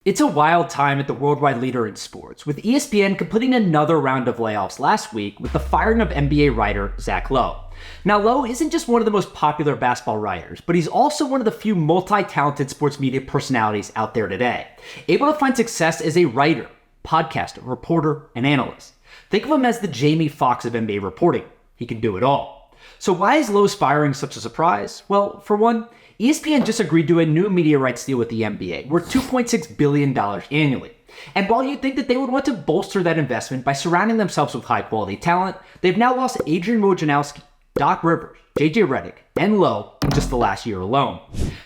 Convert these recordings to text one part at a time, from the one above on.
It's a wild time at the worldwide leader in sports, with ESPN completing another round of layoffs last week with the firing of NBA writer Zach Lowe. Now, Lowe isn't just one of the most popular basketball writers, but he's also one of the few multi-talented sports media personalities out there today, able to find success as a writer, podcaster, reporter, and analyst. Think of him as the Jamie Foxx of NBA reporting. He can do it all. So why is Lowe's firing such a surprise? Well, for one, ESPN just agreed to a new media rights deal with the NBA, worth $2.6 billion annually. And while you'd think that they would want to bolster that investment by surrounding themselves with high-quality talent, they've now lost Adrian Wojnarowski, Doc Rivers, JJ Redick, and Lowe in just the last year alone.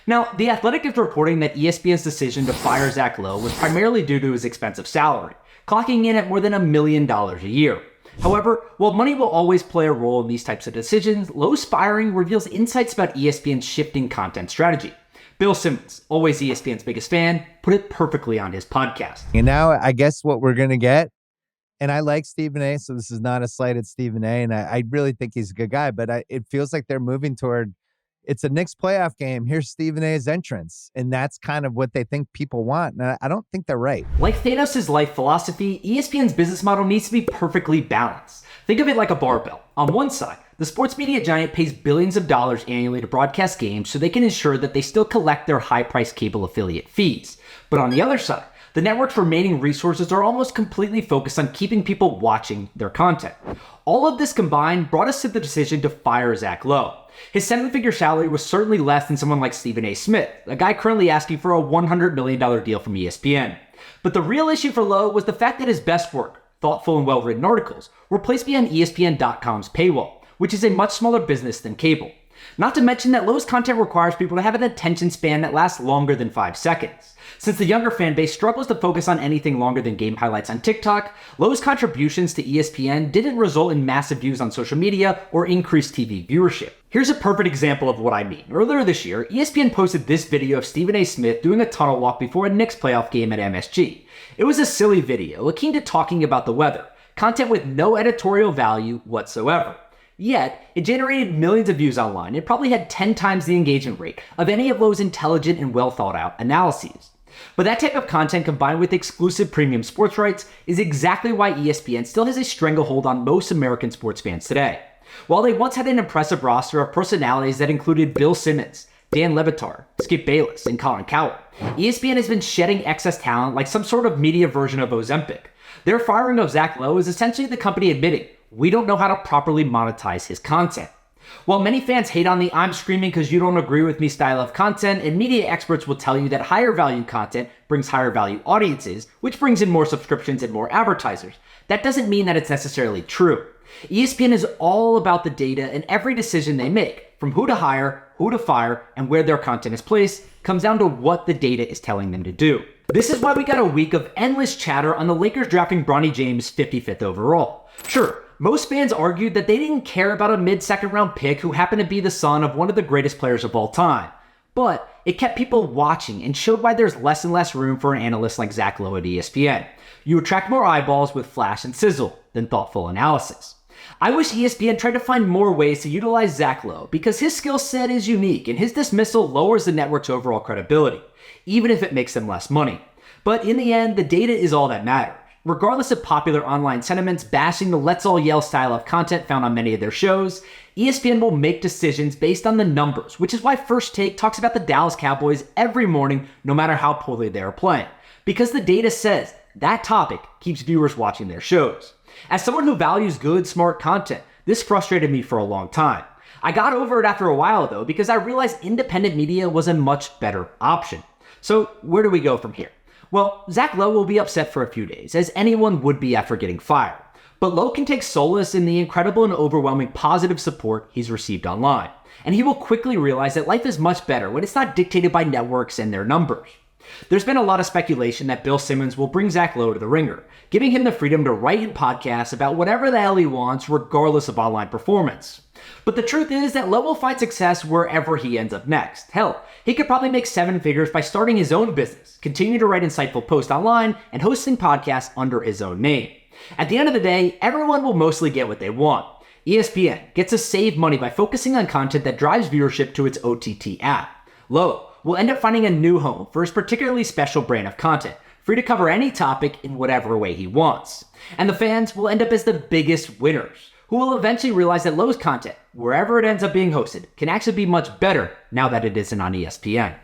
Now, The Athletic is reporting that ESPN's decision to fire Zach Lowe was primarily due to his expensive salary, clocking in at more than $1 million a year. However, while money will always play a role in these types of decisions, Lowe's firing reveals insights about ESPN's shifting content strategy. Bill Simmons, always ESPN's biggest fan, put it perfectly on his podcast. And now I guess what we're going to get, and I like Stephen A., so this is not a slight at Stephen A., and I really think he's a good guy, but it feels like they're moving toward, it's a Knicks playoff game, here's Stephen A.'s entrance, and that's kind of what they think people want, and I don't think they're right. Like Thanos' life philosophy, ESPN's business model needs to be perfectly balanced. Think of it like a barbell. On one side, the sports media giant pays billions of dollars annually to broadcast games so they can ensure that they still collect their high-priced cable affiliate fees. But on the other side, the network's remaining resources are almost completely focused on keeping people watching their content. All of this combined brought us to the decision to fire Zach Lowe. His seven-figure salary was certainly less than someone like Stephen A. Smith, a guy currently asking for a $100 million deal from ESPN. But the real issue for Lowe was the fact that his best work, thoughtful and well-written articles, were placed behind ESPN.com's paywall, which is a much smaller business than cable. Not to mention that Lowe's content requires people to have an attention span that lasts longer than 5 seconds. Since the younger fan base struggles to focus on anything longer than game highlights on TikTok, Lowe's contributions to ESPN didn't result in massive views on social media or increased TV viewership. Here's a perfect example of what I mean. Earlier this year, ESPN posted this video of Stephen A. Smith doing a tunnel walk before a Knicks playoff game at MSG. It was a silly video, akin to talking about the weather, content with no editorial value whatsoever. Yet, it generated millions of views online and probably had 10 times the engagement rate of any of Lowe's intelligent and well thought out analyses. But that type of content combined with exclusive premium sports rights is exactly why ESPN still has a stranglehold on most American sports fans today. While they once had an impressive roster of personalities that included Bill Simmons, Dan Le Batard, Skip Bayless, and Colin Cowherd, ESPN has been shedding excess talent like some sort of media version of Ozempic. Their firing of Zach Lowe is essentially the company admitting, we don't know how to properly monetize his content. While many fans hate on the I'm screaming because you don't agree with me style of content, and media experts will tell you that higher value content brings higher value audiences, which brings in more subscriptions and more advertisers, that doesn't mean that it's necessarily true. ESPN is all about the data, and every decision they make, from who to hire, who to fire, and where their content is placed, comes down to what the data is telling them to do. This is why we got a week of endless chatter on the Lakers drafting Bronny James 55th overall. Sure, most fans argued that they didn't care about a mid-second round pick who happened to be the son of one of the greatest players of all time. But it kept people watching and showed why there's less and less room for an analyst like Zach Lowe at ESPN. You attract more eyeballs with flash and sizzle than thoughtful analysis. I wish ESPN tried to find more ways to utilize Zach Lowe because his skill set is unique and his dismissal lowers the network's overall credibility, even if it makes them less money. But in the end, the data is all that matters. Regardless of popular online sentiments bashing the let's all yell style of content found on many of their shows, ESPN will make decisions based on the numbers, which is why First Take talks about the Dallas Cowboys every morning no matter how poorly they are playing. Because the data says that topic keeps viewers watching their shows. As someone who values good, smart content, this frustrated me for a long time. I got over it after a while though because I realized independent media was a much better option. So where do we go from here? Well, Zach Lowe will be upset for a few days, as anyone would be after getting fired. But Lowe can take solace in the incredible and overwhelming positive support he's received online. And he will quickly realize that life is much better when it's not dictated by networks and their numbers. There's been a lot of speculation that Bill Simmons will bring Zach Lowe to the ringer, giving him the freedom to write in podcasts about whatever the hell he wants, regardless of online performance. But the truth is that Lowe will find success wherever he ends up next. Hell, he could probably make 7 figures by starting his own business, continuing to write insightful posts online, and hosting podcasts under his own name. At the end of the day, everyone will mostly get what they want. ESPN gets to save money by focusing on content that drives viewership to its OTT app. Lowe will end up finding a new home for his particularly special brand of content, free to cover any topic in whatever way he wants. And the fans will end up as the biggest winners, who will eventually realize that Lowe's content, wherever it ends up being hosted, can actually be much better now that it isn't on ESPN.